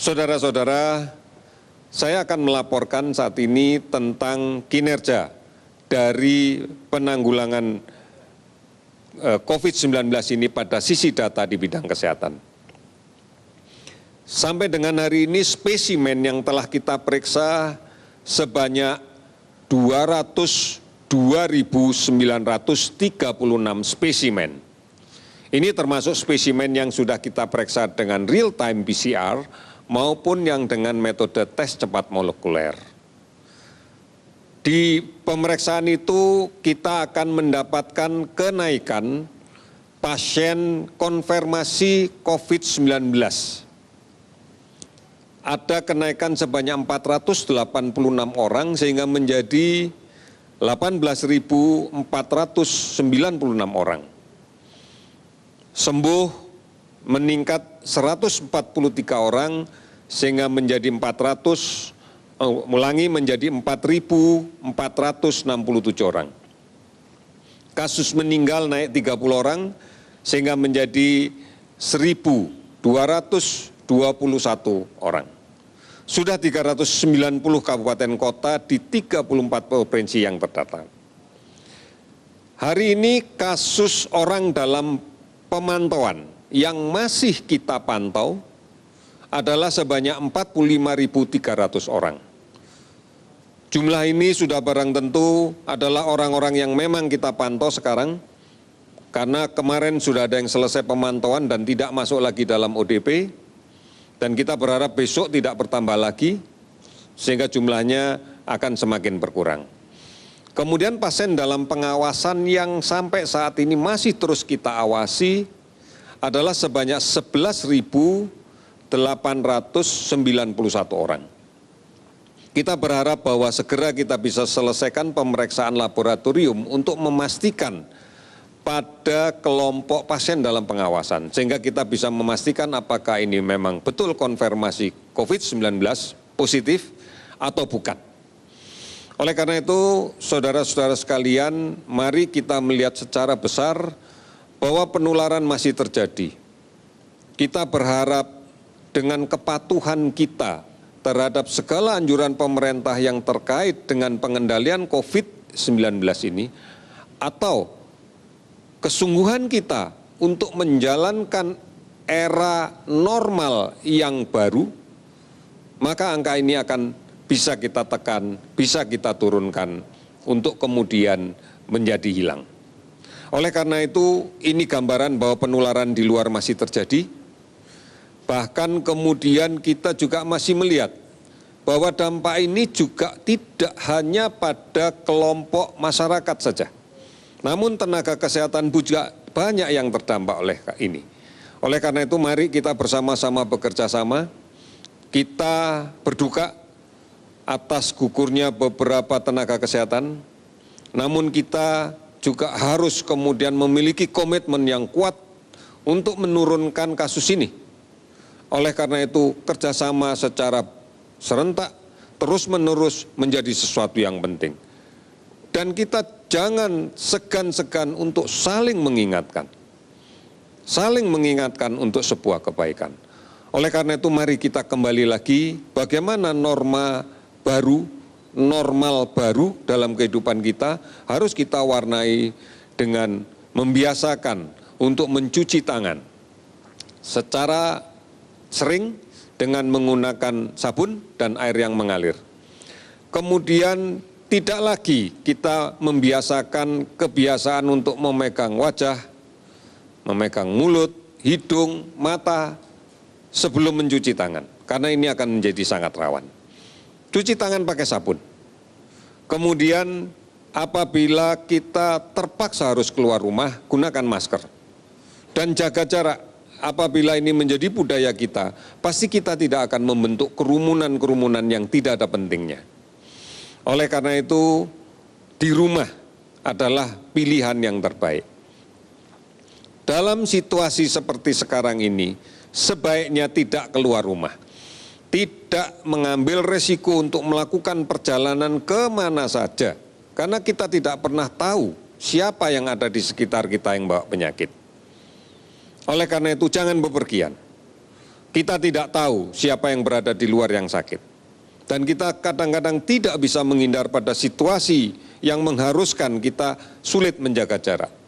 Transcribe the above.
Saudara-saudara, saya akan melaporkan saat ini tentang kinerja dari penanggulangan COVID-19 ini pada sisi data di bidang kesehatan. Sampai dengan hari ini spesimen yang telah kita periksa sebanyak 202.936 spesimen. Ini termasuk spesimen yang sudah kita periksa dengan real-time PCR maupun yang dengan metode tes cepat molekuler. Di pemeriksaan itu kita akan mendapatkan kenaikan pasien konfirmasi COVID-19. Ada kenaikan sebanyak 486 orang sehingga menjadi 18.496 orang. Sembuh meningkat 143 orang sehingga menjadi 4.467 orang. Kasus meninggal naik 30 orang sehingga menjadi 1.221 orang. Sudah 390 kabupaten kota di 34 provinsi yang terdata. Hari ini kasus orang dalam pemantauan yang masih kita pantau adalah sebanyak 45.300 orang. Jumlah ini sudah barang tentu adalah orang-orang yang memang kita pantau sekarang, karena kemarin sudah ada yang selesai pemantauan dan tidak masuk lagi dalam ODP, dan kita berharap besok tidak bertambah lagi, sehingga jumlahnya akan semakin berkurang. Kemudian pasien dalam pengawasan yang sampai saat ini masih terus kita awasi adalah sebanyak 11.891 orang. Kita berharap bahwa segera kita bisa selesaikan pemeriksaan laboratorium untuk memastikan pada kelompok pasien dalam pengawasan, sehingga kita bisa memastikan apakah ini memang betul konfirmasi COVID-19 positif atau bukan. Oleh karena itu, saudara-saudara sekalian, mari kita melihat secara besar bahwa penularan masih terjadi. Kita berharap dengan kepatuhan kita terhadap segala anjuran pemerintah yang terkait dengan pengendalian COVID-19 ini, atau kesungguhan kita untuk menjalankan era normal yang baru, maka angka ini akan bisa kita tekan, bisa kita turunkan untuk kemudian menjadi hilang. Oleh karena itu, ini gambaran bahwa penularan di luar masih terjadi. Bahkan kemudian kita juga masih melihat bahwa dampak ini juga tidak hanya pada kelompok masyarakat saja. Namun tenaga kesehatan juga banyak yang terdampak oleh ini. Oleh karena itu mari kita bersama-sama bekerja sama. Kita berduka atas gugurnya beberapa tenaga kesehatan. Namun kita juga harus kemudian memiliki komitmen yang kuat untuk menurunkan kasus ini. Oleh karena itu kerjasama secara serentak terus-menerus menjadi sesuatu yang penting. Dan kita jangan segan-segan untuk saling mengingatkan untuk sebuah kebaikan. Oleh karena itu mari kita kembali lagi bagaimana normal baru dalam kehidupan kita harus kita warnai dengan membiasakan untuk mencuci tangan secara sering dengan menggunakan sabun dan air yang mengalir. Kemudian tidak lagi kita membiasakan kebiasaan untuk memegang wajah, memegang mulut, hidung, mata sebelum mencuci tangan, karena ini akan menjadi sangat rawan. Cuci tangan pakai sabun. Kemudian apabila kita terpaksa harus keluar rumah, gunakan masker. Dan jaga jarak. Apabila ini menjadi budaya kita, pasti kita tidak akan membentuk kerumunan-kerumunan yang tidak ada pentingnya. Oleh karena itu, di rumah adalah pilihan yang terbaik. Dalam situasi seperti sekarang ini, sebaiknya tidak keluar rumah. Tidak mengambil resiko untuk melakukan perjalanan kemana saja. Karena kita tidak pernah tahu siapa yang ada di sekitar kita yang bawa penyakit. Oleh karena itu jangan bepergian. Kita tidak tahu siapa yang berada di luar yang sakit. Dan kita kadang-kadang tidak bisa menghindar pada situasi yang mengharuskan kita sulit menjaga jarak.